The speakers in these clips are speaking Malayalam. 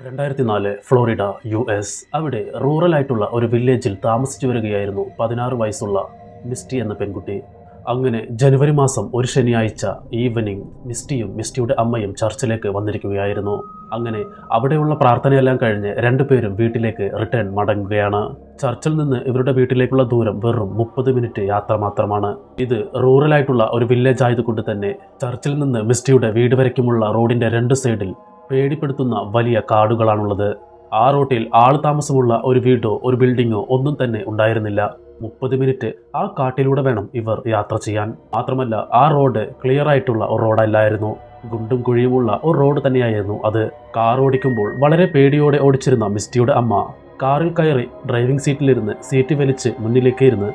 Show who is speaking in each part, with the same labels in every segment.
Speaker 1: 2004 ഫ്ലോറിഡ US. അവിടെ റൂറലായിട്ടുള്ള ഒരു വില്ലേജിൽ താമസിച്ചു വരികയായിരുന്നു 16 വയസ്സുള്ള മിസ്റ്റി എന്ന പെൺകുട്ടി. അങ്ങനെ ജനുവരി മാസം ഒരു ശനിയാഴ്ച ഈവനിങ് മിസ്റ്റിയും മിസ്റ്റിയുടെ അമ്മയും ചർച്ചിലേക്ക് വന്നിരിക്കുകയായിരുന്നു. അങ്ങനെ അവിടെയുള്ള പ്രാർത്ഥനയെല്ലാം കഴിഞ്ഞ് രണ്ടുപേരും വീട്ടിലേക്ക് റിട്ടേൺ മടങ്ങുകയാണ്. ചർച്ചിൽ നിന്ന് ഇവരുടെ വീട്ടിലേക്കുള്ള ദൂരം വെറും 30 മിനിറ്റ് യാത്ര മാത്രമാണ്. ഇത് റൂറലായിട്ടുള്ള ഒരു വില്ലേജ് ആയതുകൊണ്ട് തന്നെ ചർച്ചിൽ നിന്ന് മിസ്റ്റിയുടെ വീട് വരയ്ക്കുമുള്ള റോഡിന്റെ രണ്ട് സൈഡിൽ പേടിപ്പെടുത്തുന്ന വലിയ കാടുകളാണുള്ളത്. ആ റോട്ടിൽ ആൾ താമസമുള്ള ഒരു വീടോ ഒരു ബിൽഡിങ്ങോ ഒന്നും തന്നെ ഉണ്ടായിരുന്നില്ല. 30 മിനിറ്റ് ആ കാട്ടിലൂടെ വേണം ഇവർ യാത്ര ചെയ്യാൻ. മാത്രമല്ല ആ റോഡ് ക്ലിയർ ആയിട്ടുള്ള ഒരു റോഡല്ലായിരുന്നു, ഗുണ്ടും കുഴിയുമുള്ള ഒരു റോഡ് തന്നെയായിരുന്നു അത്. കാർ ഓടിക്കുമ്പോൾ വളരെ പേടിയോടെ ഓടിച്ചിരുന്ന മിസ്റ്റിയുടെ അമ്മ കാറിൽ കയറി ഡ്രൈവിംഗ് സീറ്റിലിരുന്ന് സീറ്റ് വലിച്ച് മുന്നിലേക്ക് ഇരുന്ന്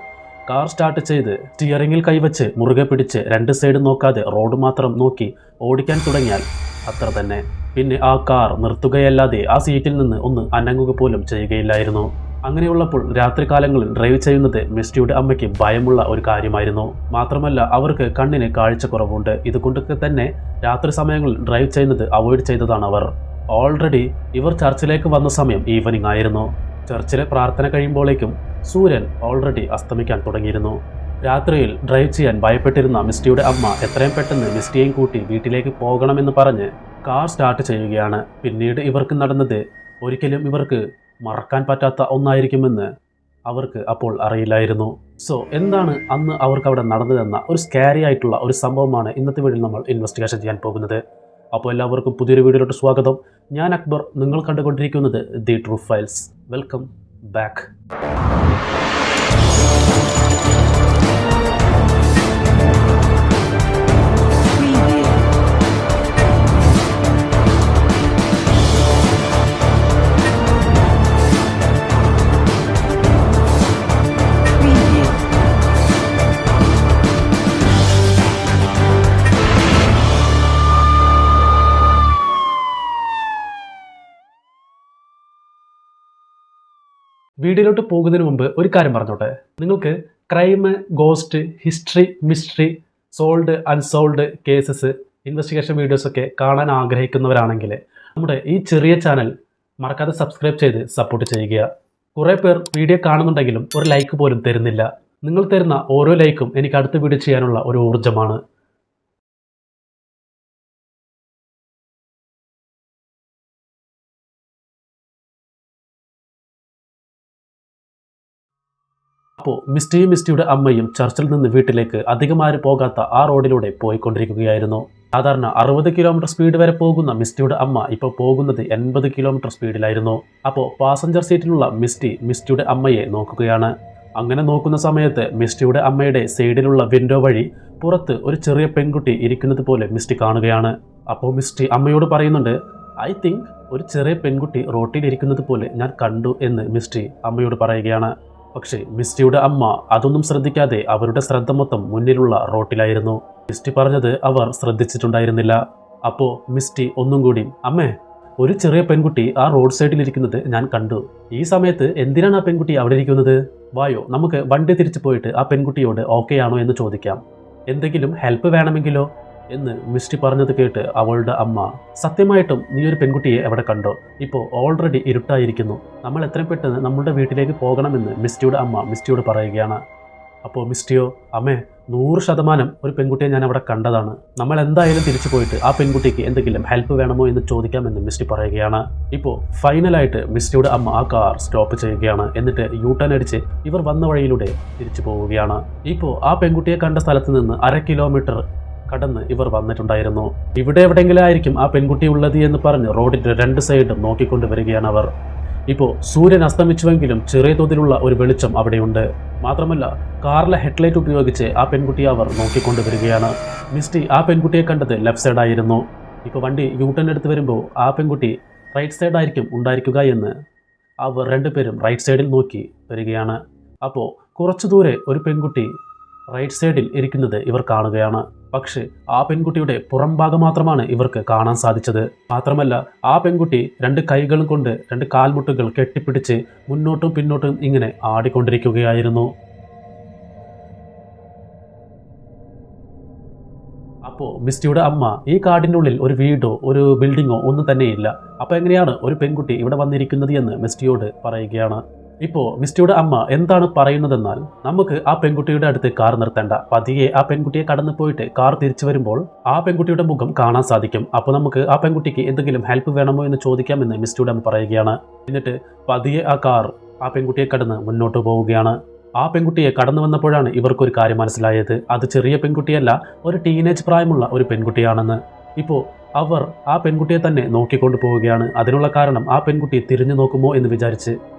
Speaker 1: കാർ സ്റ്റാർട്ട് ചെയ്ത് സ്റ്റിയറിംഗിൽ കൈവച്ച് മുറുകെ പിടിച്ച് രണ്ട് സൈഡ് നോക്കാതെ റോഡ് മാത്രം നോക്കി ഓടിക്കാൻ തുടങ്ങിയാൽ അത്ര തന്നെ. പിന്നെ ആ കാർ നിർത്തുകയല്ലാതെ ആ സീറ്റിൽ നിന്ന് ഒന്ന് അനങ്ങുക പോലും ചെയ്യുകയില്ലായിരുന്നു. അങ്ങനെയുള്ളപ്പോൾ രാത്രികാലങ്ങളിൽ ഡ്രൈവ് ചെയ്യുന്നത് മിസ്റ്റിയുടെ അമ്മയ്ക്ക് ഭയമുള്ള ഒരു കാര്യമായിരുന്നു. മാത്രമല്ല അവർക്ക് കണ്ണിന് കാഴ്ചക്കുറവുണ്ട്. ഇതുകൊണ്ടൊക്കെ തന്നെ രാത്രി സമയങ്ങളിൽ ഡ്രൈവ് ചെയ്യുന്നത് അവോയ്ഡ് ചെയ്തതാണ് അവർ. ഓൾറെഡി ഇവർ ചർച്ചിലേക്ക് വന്ന സമയം ഈവനിങ് ആയിരുന്നു. ചർച്ചിലെ പ്രാർത്ഥന കഴിയുമ്പോഴേക്കും സൂര്യൻ ഓൾറെഡി അസ്തമിക്കാൻ തുടങ്ങിയിരുന്നു. രാത്രിയിൽ ഡ്രൈവ് ചെയ്യാൻ ഭയപ്പെട്ടിരുന്ന മിസ്റ്റിയുടെ അമ്മ എത്രയും പെട്ടെന്ന് മിസ്റ്റിയെയും കൂട്ടി വീട്ടിലേക്ക് പോകണമെന്ന് പറഞ്ഞ് കാർ സ്റ്റാർട്ട് ചെയ്യുകയാണ്. പിന്നീട് ഇവർക്ക് നടന്നത് ഒരിക്കലും ഇവർക്ക് മറക്കാൻ പറ്റാത്ത ഒന്നായിരിക്കുമെന്ന് അവർക്ക് അപ്പോൾ അറിയില്ലായിരുന്നു. സോ എന്താണ് അന്ന് അവർക്ക് അവിടെ നടന്നതെന്ന ഒരു സ്കാരി ആയിട്ടുള്ള ഒരു സംഭവമാണ് ഇന്നത്തെ വീഡിയോയിൽ നമ്മൾ ഇൻവെസ്റ്റിഗേഷൻ ചെയ്യാൻ പോകുന്നത്. അപ്പോൾ എല്ലാവർക്കും പുതിയൊരു വീഡിയോയിലോട്ട് സ്വാഗതം. ഞാൻ അക്ബർ, നിങ്ങൾ കണ്ടുകൊണ്ടിരിക്കുന്നത് the true files. Welcome back. വീഡിയോയിലോട്ട് പോകുന്നതിന് മുമ്പ് ഒരു കാര്യം പറഞ്ഞോട്ടെ. നിങ്ങൾക്ക് crime, ghost, history, mystery, sold, unsold cases, investigation വീഡിയോസൊക്കെ കാണാൻ ആഗ്രഹിക്കുന്നവരാണെങ്കിൽ നമ്മുടെ ഈ ചെറിയ ചാനൽ മറക്കാതെ സബ്സ്ക്രൈബ് ചെയ്ത് സപ്പോർട്ട് ചെയ്യുക. കുറേ പേർ വീഡിയോ കാണുന്നുണ്ടെങ്കിലും ഒരു ലൈക്ക് പോലും തരുന്നില്ല. നിങ്ങൾ തരുന്ന ഓരോ ലൈക്കും എനിക്ക് അടുത്ത വീഡിയോ ചെയ്യാനുള്ള ഒരു ഊർജ്ജമാണ്. അപ്പോൾ മിസ്റ്റിയുടെ അമ്മയും ചർച്ചിൽ നിന്ന് വീട്ടിലേക്ക് അധികം ആരും പോകാത്ത ആ റോഡിലൂടെ പോയിക്കൊണ്ടിരിക്കുകയായിരുന്നു. സാധാരണ 60 കിലോമീറ്റർ സ്പീഡ് വരെ പോകുന്ന മിസ്റ്റിയുടെ അമ്മ ഇപ്പോൾ പോകുന്നത് 80 കിലോമീറ്റർ സ്പീഡിലായിരുന്നു. അപ്പോൾ പാസഞ്ചർ സീറ്റിലുള്ള മിസ്റ്റിയുടെ അമ്മയെ നോക്കുകയാണ്. അങ്ങനെ നോക്കുന്ന സമയത്ത് മിസ്റ്റിയുടെ അമ്മയുടെ സൈഡിലുള്ള വിൻഡോ വഴി പുറത്ത് ഒരു ചെറിയ പെൺകുട്ടി ഇരിക്കുന്നത് പോലെ മിസ്റ്റി കാണുകയാണ്. അപ്പോൾ മിസ്റ്റി അമ്മയോട് പറയുന്നുണ്ട്, ഐ തിങ്ക് ഒരു ചെറിയ പെൺകുട്ടി റോട്ടിൽ ഇരിക്കുന്നത് പോലെ ഞാൻ കണ്ടു എന്ന് മിസ്റ്റി അമ്മയോട് പറയുകയാണ്. പക്ഷേ മിസ്റ്റിയുടെ അമ്മ അതൊന്നും ശ്രദ്ധിക്കാതെ അവരുടെ ശ്രദ്ധ മൊത്തം മുന്നിലുള്ള റോട്ടിലായിരുന്നു. മിസ്റ്റി പറഞ്ഞത് അവർ ശ്രദ്ധിച്ചിട്ടുണ്ടായിരുന്നില്ല. അപ്പോൾ മിസ്റ്റി ഒന്നും കൂടി, അമ്മേ, ഒരു ചെറിയ പെൺകുട്ടി ആ റോഡ് സൈഡിൽ ഇരിക്കുന്നത് ഞാൻ കണ്ടു. ഈ സമയത്ത് എന്തിനാണ് ആ പെൺകുട്ടി അവിടെ ഇരിക്കുന്നത്? വായോ, നമുക്ക് വണ്ടി തിരിച്ചു പോയിട്ട് ആ പെൺകുട്ടിയോട് ഓക്കെ ആണോ എന്ന് ചോദിക്കാം. എന്തെങ്കിലും ഹെൽപ്പ് വേണമെങ്കിലോ എന്ന് മിസ്റ്റി പറഞ്ഞത് കേട്ട് അവളുടെ അമ്മ, സത്യമായിട്ടും നീ ഒരു പെൺകുട്ടിയെ എവിടെ കണ്ടോ? ഇപ്പോൾ ഓൾറെഡി ഇരുട്ടായിരിക്കുന്നു, നമ്മൾ എത്രയും പെട്ടെന്ന് നമ്മളുടെ വീട്ടിലേക്ക് പോകണമെന്ന് മിസ്റ്റിയുടെ അമ്മ മിസ്റ്റിയോട് പറയുകയാണ്. അപ്പോൾ മിസ്റ്റിയോ, അമ്മേ, 100% ഒരു പെൺകുട്ടിയെ ഞാൻ അവിടെ കണ്ടതാണ്. നമ്മൾ എന്തായാലും തിരിച്ചു പോയിട്ട് ആ പെൺകുട്ടിക്ക് എന്തെങ്കിലും ഹെൽപ്പ് വേണമോ എന്ന് ചോദിക്കാമെന്ന് മിസ്റ്റി പറയുകയാണ്. ഇപ്പോൾ ഫൈനലായിട്ട് മിസ്റ്റിയുടെ അമ്മ ആ കാർ സ്റ്റോപ്പ് ചെയ്യുകയാണ്. എന്നിട്ട് യൂട്ടേൺ അടിച്ച് ഇവർ വന്ന വഴിയിലൂടെ തിരിച്ചു പോവുകയാണ്. ഇപ്പോൾ ആ പെൺകുട്ടിയെ കണ്ട സ്ഥലത്ത് നിന്ന് 1/2 കിലോമീറ്റർ കടന്ന് ഇവർ വന്നിട്ടുണ്ടായിരുന്നു. ഇവിടെ എവിടെയെങ്കിലും ആയിരിക്കും ആ പെൺകുട്ടി ഉള്ളത് എന്ന് പറഞ്ഞ് റോഡിന്റെ രണ്ട് സൈഡും നോക്കിക്കൊണ്ട് വരികയാണ് അവർ. ഇപ്പോൾ സൂര്യൻ അസ്തമിച്ചുവെങ്കിലും ചെറിയ തോതിലുള്ള ഒരു വെളിച്ചം അവിടെയുണ്ട്. മാത്രമല്ല കാറിലെ ഹെഡ്ലൈറ്റ് ഉപയോഗിച്ച് ആ പെൺകുട്ടിയെ അവർ നോക്കിക്കൊണ്ട് വരികയാണ്. മിസ്റ്റി ആ പെൺകുട്ടിയെ കണ്ടത് ലെഫ്റ്റ് സൈഡായിരുന്നു. ഇപ്പോൾ വണ്ടി യൂട്ടേൺ എടുത്ത് വരുമ്പോൾ ആ പെൺകുട്ടി റൈറ്റ് സൈഡായിരിക്കും ഉണ്ടായിരിക്കുക എന്ന് അവർ രണ്ടുപേരും റൈറ്റ് സൈഡിൽ നോക്കി വരികയാണ്. അപ്പോൾ കുറച്ചു ദൂരെ ഒരു പെൺകുട്ടി റൈറ്റ് സൈഡിൽ ഇരിക്കുന്നത് ഇവർ കാണുകയാണ്. പക്ഷേ ആ പെൺകുട്ടിയുടെ പുറം ഭാഗം മാത്രമാണ് ഇവർക്ക് കാണാൻ സാധിച്ചത്. മാത്രമല്ല ആ പെൺകുട്ടി രണ്ട് കൈകളും കൊണ്ട് രണ്ട് കാൽമുട്ടുകൾ കെട്ടിപ്പിടിച്ച് മുന്നോട്ടും പിന്നോട്ടും ഇങ്ങനെ ആടിക്കൊണ്ടിരിക്കുകയായിരുന്നു. ആ അപ്പോൾ മിസ്റ്റിയുടെ അമ്മ ഈ കാടിൻ്റെ ഉള്ളിൽ ഒരു വീടോ ഒരു ബിൽഡിങ്ങോ ഒന്നും തന്നെയില്ല. അപ്പോൾ എങ്ങനെയാണ് ഒരു പെൺകുട്ടി ഇവിടെ വന്നിരിക്കുന്നത് എന്ന് മിസ്റ്റിയോട് പറയുകയാണ്. ഇപ്പോൾ മിസ്റ്റിയുടെ അമ്മ എന്താണ് പറയുന്നതെന്നാൽ, നമുക്ക് ആ പെൺകുട്ടിയുടെ അടുത്ത് കാർ നിർത്തേണ്ട, പതിയെ ആ പെൺകുട്ടിയെ കടന്നു പോയിട്ട് കാർ തിരിച്ചു വരുമ്പോൾ ആ പെൺകുട്ടിയുടെ മുഖം കാണാൻ സാധിക്കും. അപ്പോൾ നമുക്ക് ആ പെൺകുട്ടിക്ക് എന്തെങ്കിലും ഹെൽപ്പ് വേണമോ എന്ന് ചോദിക്കാമെന്ന് മിസ്റ്റിയുടെ അമ്മ പറയുകയാണ്. എന്നിട്ട് പതിയെ ആ കാർ ആ പെൺകുട്ടിയെ കടന്ന് മുന്നോട്ട് പോവുകയാണ്. ആ പെൺകുട്ടിയെ കടന്നു വന്നപ്പോഴാണ് ഇവർക്കൊരു കാര്യം മനസ്സിലായത്. അത് ചെറിയ പെൺകുട്ടിയല്ല, ഒരു ടീനേജ് പ്രായമുള്ള ഒരു പെൺകുട്ടിയാണെന്ന്. ഇപ്പോൾ അവർ ആ പെൺകുട്ടിയെ തന്നെ നോക്കിക്കൊണ്ടു പോവുകയാണ്. അതിനുള്ള കാരണം ആ പെൺകുട്ടി തിരിഞ്ഞു നോക്കുമോ എന്ന് വിചാരിച്ച്.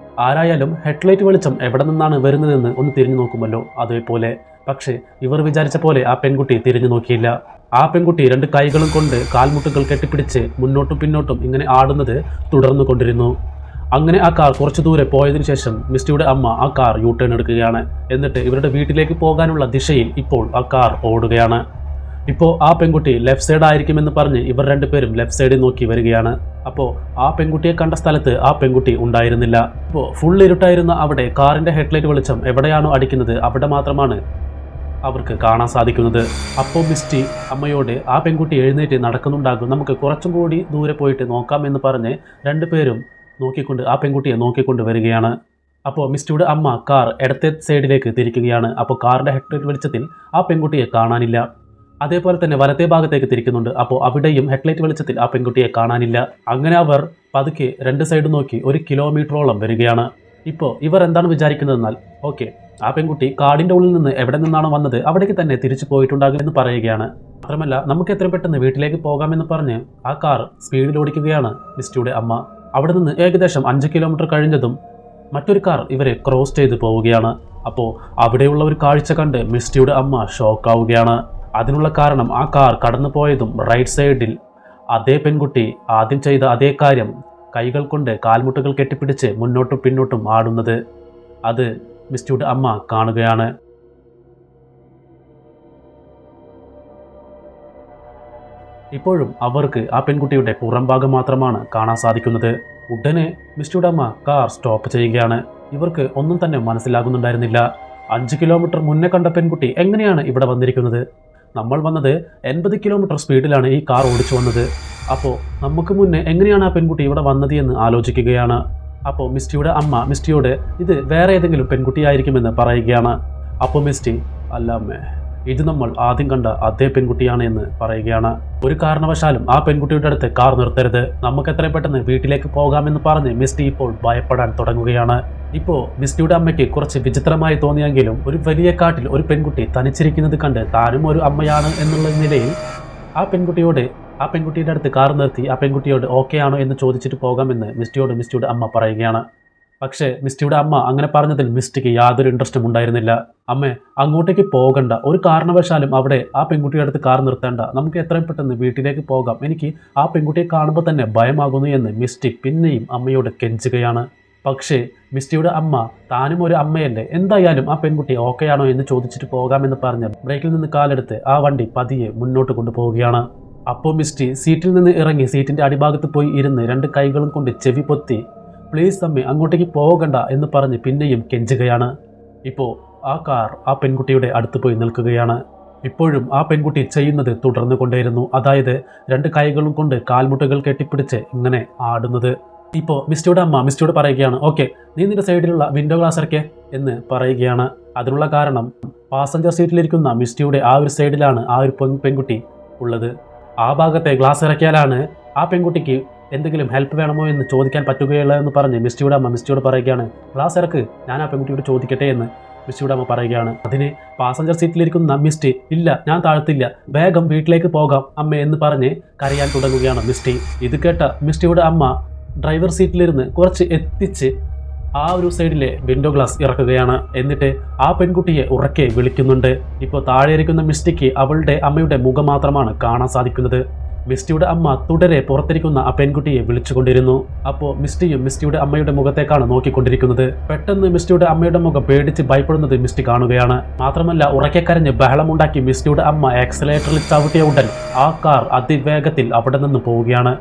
Speaker 1: ആരായാലും ഹെഡ്ലൈറ്റ് വെളിച്ചം എവിടെ നിന്നാണ് വരുന്നതെന്ന് ഒന്ന് തിരിഞ്ഞു നോക്കുമല്ലോ, അതേപോലെ. പക്ഷേ ഇവർ വിചാരിച്ച പോലെ ആ പെൺകുട്ടി തിരിഞ്ഞു നോക്കിയില്ല. ആ പെൺകുട്ടി 2 കൈകളും കൊണ്ട് കാൽമുട്ടുകൾ കെട്ടിപ്പിടിച്ച് മുന്നോട്ടും പിന്നോട്ടും ഇങ്ങനെ ആടുന്നത് തുടർന്നു കൊണ്ടിരുന്നു. അങ്ങനെ ആ കാർ കുറച്ചു ദൂരെ പോയതിനു ശേഷം മിസ്റ്റിയുടെ അമ്മ ആ കാർ യൂ ടേൺ എടുക്കുകയാണ്. എന്നിട്ട് ഇവരുടെ വീട്ടിലേക്ക് പോകാനുള്ള ദിശയിൽ ഇപ്പോൾ ആ കാർ ഓടുകയാണ്. ഇപ്പോൾ ആ പെൺകുട്ടി ലെഫ്റ്റ് സൈഡ് ആയിരിക്കുമെന്ന് പറഞ്ഞ് ഇവർ 2 പേരും ലെഫ്റ്റ് സൈഡിൽ നോക്കി വരികയാണ്. അപ്പോൾ ആ പെൺകുട്ടിയെ കണ്ട സ്ഥലത്ത് ആ പെൺകുട്ടി ഉണ്ടായിരുന്നില്ല. ഇപ്പോൾ ഫുൾ ഇരുട്ടായിരുന്ന അവിടെ കാറിൻ്റെ ഹെഡ്ലൈറ്റ് വെളിച്ചം എവിടെയാണോ അടിക്കുന്നത് അവിടെ മാത്രമാണ് അവർക്ക് കാണാൻ സാധിക്കുന്നത്. അപ്പോൾ മിസ്റ്റി അമ്മയോട് ആ പെൺകുട്ടി എഴുന്നേറ്റ് നടക്കുന്നുണ്ടാകും, നമുക്ക് കുറച്ചും കൂടി ദൂരെ പോയിട്ട് നോക്കാം എന്ന് പറഞ്ഞ് 2 പേരും നോക്കിക്കൊണ്ട് ആ പെൺകുട്ടിയെ നോക്കിക്കൊണ്ട് വരികയാണ്. അപ്പോൾ മിസ്റ്റിയുടെ അമ്മ കാർ ഇടത്തെ സൈഡിലേക്ക് തിരിക്കുകയാണ്. അപ്പോൾ കാറിൻ്റെ ഹെഡ്ലൈറ്റ് വെളിച്ചത്തിൽ ആ പെൺകുട്ടിയെ കാണാനില്ല. അതേപോലെ തന്നെ വലത്തെ ഭാഗത്തേക്ക് തിരിക്കുന്നുണ്ട്. അപ്പോൾ അവിടെയും ഹെഡ്ലൈറ്റ് വെളിച്ചത്തിൽ ആ പെൺകുട്ടിയെ കാണാനില്ല. അങ്ങനെ അവർ പതുക്കെ 2 സൈഡ് നോക്കി 1 കിലോമീറ്ററോളം വരികയാണ്. ഇപ്പോൾ ഇവർ എന്താണ് വിചാരിക്കുന്നതെന്നാൽ, ഓക്കെ, ആ പെൺകുട്ടി കാടിൻ്റെ ഉള്ളിൽ നിന്ന് എവിടെ നിന്നാണോ വന്നത് അവിടേക്ക് തന്നെ തിരിച്ചു പോയിട്ടുണ്ടാകും എന്ന് പറയുകയാണ്. മാത്രമല്ല നമുക്ക് എത്രയും പെട്ടെന്ന് വീട്ടിലേക്ക് പോകാമെന്ന് പറഞ്ഞ് ആ കാർ സ്പീഡിൽ ഓടിക്കുകയാണ് മിസ്റ്റിയുടെ അമ്മ. അവിടെ നിന്ന് ഏകദേശം 5 കിലോമീറ്റർ കഴിഞ്ഞതും മറ്റൊരു കാർ ഇവരെ ക്രോസ് ചെയ്ത് പോവുകയാണ്. അപ്പോൾ അവിടെയുള്ള ഒരു കാഴ്ച കണ്ട് മിസ്റ്റിയുടെ അമ്മ ഷോക്കാവുകയാണ്. അതിനുള്ള കാരണം ആ കാർ കടന്നു പോയതും റൈറ്റ് സൈഡിൽ അതേ പെൺകുട്ടി ആദ്യം ചെയ്ത അതേ കാര്യം, കൈകൾ കൊണ്ട് കാൽമുട്ടുകൾ കെട്ടിപ്പിടിച്ച് മുന്നോട്ടും പിന്നോട്ടും ആടുന്നത്, അത് മിസ്റ്റിയുടെ അമ്മ കാണുകയാണ്. ഇപ്പോഴും അവർക്ക് ആ പെൺകുട്ടിയുടെ പുറംഭാഗം മാത്രമാണ് കാണാൻ സാധിക്കുന്നത്. ഉടനെ മിസ്റ്റിയുടെ അമ്മ കാർ സ്റ്റോപ്പ് ചെയ്യുകയാണ്. ഇവർക്ക് ഒന്നും തന്നെ മനസ്സിലാകുന്നുണ്ടായിരുന്നില്ല. 5 കിലോമീറ്റർ മുന്നേ കണ്ട പെൺകുട്ടി എങ്ങനെയാണ് ഇവിടെ വന്നിരിക്കുന്നത്? നമ്മൾ വന്നത് 80 കിലോമീറ്റർ സ്പീഡിലാണ് ഈ കാർ ഓടിച്ചു വന്നത്. അപ്പോൾ നമുക്ക് മുന്നേ എങ്ങനെയാണ് ആ പെൺകുട്ടി ഇവിടെ വന്നത് എന്ന് ആലോചിക്കുകയാണ്. അപ്പോൾ മിസ്റ്റിയുടെ അമ്മ മിസ്റ്റിയോട് ഇത് വേറെ ഏതെങ്കിലും പെൺകുട്ടിയായിരിക്കുമെന്ന് പറയുകയാണ്. അപ്പോൾ മിസ്റ്റി, അല്ല അമ്മേ, ഇത് നമ്മൾ ആദ്യം കണ്ട അതേ പെൺകുട്ടിയാണ് എന്ന് പറയുകയാണ്. ഒരു കാരണവശാലും ആ പെൺകുട്ടിയുടെ അടുത്ത് കാർ നിർത്തരുത്, നമുക്ക് എത്രയും പെട്ടെന്ന് വീട്ടിലേക്ക് പോകാമെന്ന് പറഞ്ഞ് മിസ്റ്റി ഇപ്പോൾ ഭയപ്പെടാൻ തുടങ്ങുകയാണ്. ഇപ്പോൾ മിസ്റ്റിയുടെ അമ്മയ്ക്ക് കുറച്ച് വിചിത്രമായി തോന്നിയെങ്കിലും ഒരു വലിയ കാട്ടിൽ ഒരു പെൺകുട്ടി തനിച്ചിരിക്കുന്നത് കണ്ട് താനും ഒരു അമ്മയാണ് എന്നുള്ള നിലയിൽ ആ പെൺകുട്ടിയുടെ അടുത്ത് കാർ നിർത്തി ആ പെൺകുട്ടിയോട് ഓക്കെ ആണോ എന്ന് ചോദിച്ചിട്ട് പോകാമെന്ന് മിസ്റ്റിയുടെ അമ്മ പറയുകയാണ്. പക്ഷേ മിസ്റ്റിയുടെ അമ്മ അങ്ങനെ പറഞ്ഞതിൽ മിസ്റ്റിക്ക് യാതൊരു ഇൻട്രസ്റ്റും ഉണ്ടായിരുന്നില്ല. അമ്മേ, അങ്ങോട്ടേക്ക് പോകണ്ട, ഒരു കാരണവശാലും അവിടെ ആ പെൺകുട്ടിയുടെ അടുത്ത് കാർ നിർത്തേണ്ട, നമുക്ക് എത്രയും പെട്ടെന്ന് വീട്ടിലേക്ക് പോകാം, എനിക്ക് ആ പെൺകുട്ടിയെ കാണുമ്പോൾ തന്നെ ഭയമാകുന്നു എന്ന് മിസ്റ്റി പിന്നെയും അമ്മയോട് കെഞ്ചുകയാണ്. പക്ഷേ മിസ്റ്റിയുടെ അമ്മ താനും ഒരു അമ്മയല്ലേ, എന്തായാലും ആ പെൺകുട്ടി ഓക്കെ ആണോ എന്ന് ചോദിച്ചിട്ട് പോകാമെന്ന് പറഞ്ഞ് ബ്രേക്കിൽ നിന്ന് കാലെടുത്ത് ആ വണ്ടി പതിയെ മുന്നോട്ട് കൊണ്ടുപോവുകയാണ്. അപ്പോൾ മിസ്റ്റി സീറ്റിൽ നിന്ന് ഇറങ്ങി സീറ്റിൻ്റെ അടിഭാഗത്ത് പോയി ഇരുന്ന് 2 കൈകളും കൊണ്ട് ചെവി പൊത്തി പ്ലീസ് അമ്മേ അങ്ങോട്ടേക്ക് പോകണ്ട എന്ന് പറഞ്ഞ് പിന്നെയും കെഞ്ചുകയാണ്. ഇപ്പോൾ ആ കാർ ആ പെൺകുട്ടിയുടെ അടുത്ത് പോയി നിൽക്കുകയാണ്. ഇപ്പോഴും ആ പെൺകുട്ടി ചെയ്യുന്നത് തുടർന്നു കൊണ്ടേയിരുന്നു, അതായത് 2 കൈകളും കൊണ്ട് കാൽമുട്ടുകൾ കെട്ടിപ്പിടിച്ച് ഇങ്ങനെ ആടുന്നത്. ഇപ്പോൾ മിസ്റ്റിയുടെ അമ്മ മിസ്റ്റിയോട് പറയുകയാണ്, ഓക്കെ, നീ നിന്റെ സൈഡിലുള്ള വിൻഡോ ഗ്ലാസ് ഇറക്കേ എന്ന് പറയുകയാണ്. അതിനുള്ള കാരണം പാസഞ്ചർ സീറ്റിലിരിക്കുന്ന മിസ്റ്റിയുടെ ആ ഒരു സൈഡിലാണ് ആ ഒരു പെൺകുട്ടി ഉള്ളത്. ആ ഭാഗത്തെ ഗ്ലാസ് ഇറക്കിയാലാണ് ആ പെൺകുട്ടിക്ക് എന്തെങ്കിലും ഹെൽപ്പ് വേണമോ എന്ന് ചോദിക്കാൻ പറ്റുകയുള്ളൂ എന്ന് പറഞ്ഞ് മിസ്റ്റിയുടെ അമ്മ മിസ്റ്റിയോട് പറയുകയാണ്, ഗ്ലാസ് ഇറക്ക്, ഞാൻ ആ പെൺകുട്ടിയോട് ചോദിക്കട്ടെ എന്ന് മിസ്റ്റിയുടെ അമ്മ പറയുകയാണ്. അതിന് പാസഞ്ചർ സീറ്റിലിരിക്കുന്ന മിസ്റ്റി, ഇല്ല ഞാൻ താഴ്ത്തില്ല, വേഗം വീട്ടിലേക്ക് പോകാം അമ്മ എന്ന് പറഞ്ഞ് കരയാൻ തുടങ്ങുകയാണ് മിസ്റ്റി. ഇത് കേട്ട മിസ്റ്റിയുടെ അമ്മ ഡ്രൈവർ സീറ്റിലിരുന്ന് കുറച്ച് എത്തിച്ച് ആ ഒരു സൈഡിലെ വിൻഡോ ഗ്ലാസ് ഇറക്കുകയാണ്. എന്നിട്ട് ആ പെൺകുട്ടിയെ ഉറക്കെ വിളിക്കുന്നുണ്ട്. ഇപ്പോൾ താഴെ ഇരിക്കുന്ന മിസ്റ്റിക്ക് അവളുടെ അമ്മയുടെ മുഖം മാത്രമാണ് കാണാൻ സാധിക്കുന്നത്. മിസ്റ്റിയുടെ അമ്മ തുടരെ പുറത്തിരിക്കുന്ന ആ പെൺകുട്ടിയെ വിളിച്ചുകൊണ്ടിരുന്നു. അപ്പോൾ മിസ്റ്റിയും മിസ്റ്റിയുടെ അമ്മയുടെ മുഖത്തേക്കാണ് നോക്കിക്കൊണ്ടിരിക്കുന്നത്. പെട്ടെന്ന് മിസ്റ്റിയുടെ അമ്മയുടെ മുഖം പേടിച്ച് ഭയപ്പെടുന്നത് മിസ്റ്റി കാണുകയാണ്. മാത്രമല്ല ഉറക്കെ കരഞ്ഞ് ബഹളമുണ്ടാക്കി മിസ്റ്റിയുടെ അമ്മ ആക്സിലേറ്ററിൽ ചവിട്ടിയ ഉടൻ ആ കാർ അതിവേഗത്തിൽ അവിടെ നിന്ന് പോവുകയാണ്.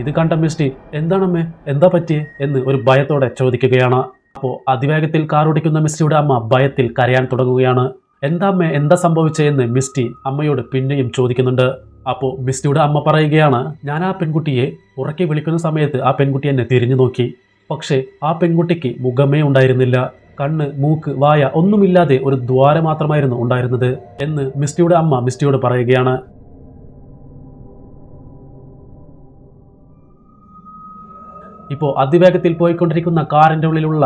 Speaker 1: ഇത് കണ്ട മിസ്റ്റി, എന്താണമ്മേ, എന്താ പറ്റിയേ എന്ന് ഒരു ഭയത്തോടെ ചോദിക്കുകയാണ്. അപ്പോൾ അതിവേഗത്തിൽ കാർ ഓടിക്കുന്ന മിസ്റ്റിയുടെ അമ്മ ഭയത്തിൽ കരയാൻ തുടങ്ങുകയാണ്. എന്താ അമ്മേ, എന്താ സംഭവിച്ചതെന്ന് മിസ്റ്റി അമ്മയോട് പിന്നെയും ചോദിക്കുന്നുണ്ട്. അപ്പോൾ മിസ്റ്റിയുടെ അമ്മ പറയുകയാണ്, ഞാൻ ആ പെൺകുട്ടിയെ ഉറക്കെ വിളിക്കുന്ന സമയത്ത് ആ പെൺകുട്ടി എന്നെ തിരിഞ്ഞു നോക്കി. പക്ഷേ ആ പെൺകുട്ടിക്ക് മുഖമേ ഉണ്ടായിരുന്നില്ല. കണ്ണ്, മൂക്ക്, വായ ഒന്നുമില്ലാതെ ഒരു ദ്വാരം മാത്രമായിരുന്നു ഉണ്ടായിരുന്നത് എന്ന് മിസ്റ്റിയുടെ അമ്മ മിസ്റ്റിയോട് പറയുകയാണ്. ഇപ്പോൾ അതിവേഗത്തിൽ പോയിക്കൊണ്ടിരിക്കുന്ന കാറിൻ്റെ ഉള്ളിലുള്ള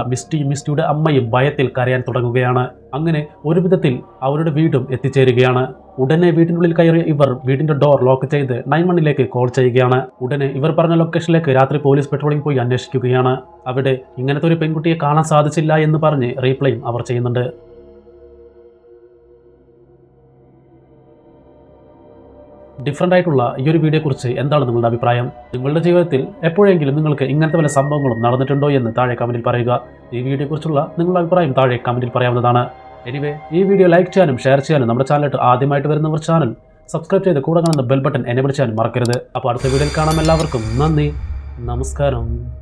Speaker 1: മിസ്റ്റിയുടെ അമ്മയും ഭയത്തിൽ കരയാൻ തുടങ്ങുകയാണ്. അങ്ങനെ ഒരു വിധത്തിൽ അവരുടെ വീടും എത്തിച്ചേരുകയാണ്. ഉടനെ വീടിനുള്ളിൽ കയറിയ ഇവർ വീടിന്റെ ഡോർ ലോക്ക് ചെയ്ത് 911 കോൾ ചെയ്യുകയാണ്. ഉടനെ ഇവർ പറഞ്ഞ ലൊക്കേഷനിലേക്ക് രാത്രി പോലീസ് പെട്രോളിംഗ് പോയി അന്വേഷിക്കുകയാണ്. അവിടെ ഇങ്ങനത്തെ ഒരു പെൺകുട്ടിയെ കാണാൻ സാധിച്ചില്ല എന്ന് പറഞ്ഞ് റീപ്ലേയും അവർ ചെയ്യുന്നുണ്ട്. ഡിഫറൻ്റ് ആയിട്ടുള്ള ഈ ഒരു വീഡിയോയെക്കുറിച്ച് എന്താണ് നിങ്ങളുടെ അഭിപ്രായം? നിങ്ങളുടെ ജീവിതത്തിൽ എപ്പോഴെങ്കിലും നിങ്ങൾക്ക് ഇങ്ങനത്തെ വല്ല സംഭവങ്ങളും നടന്നിട്ടുണ്ടോ എന്ന് താഴെ കമൻറ്റിൽ പറയുക. ഈ വീഡിയോയെക്കുറിച്ചുള്ള നിങ്ങളുടെ അഭിപ്രായം താഴെ കമൻറ്റിൽ പറയാവുന്നതാണ്. എനിവേ, ഈ വീഡിയോ ലൈക്ക് ചെയ്യാനും ഷെയർ ചെയ്യാനും നമ്മുടെ ചാനലിൽ ആദ്യമായിട്ട് വരുന്നവർ ചാനൽ സബ്സ്ക്രൈബ് ചെയ്ത് കൂടെ കാണുന്ന ബെൽ ബട്ടൺ എനേബിൾ ചെയ്യാനും മറക്കരുത്. അപ്പോൾ അടുത്ത വീഡിയോയിൽ കാണാം. എല്ലാവർക്കും നന്ദി, നമസ്കാരം.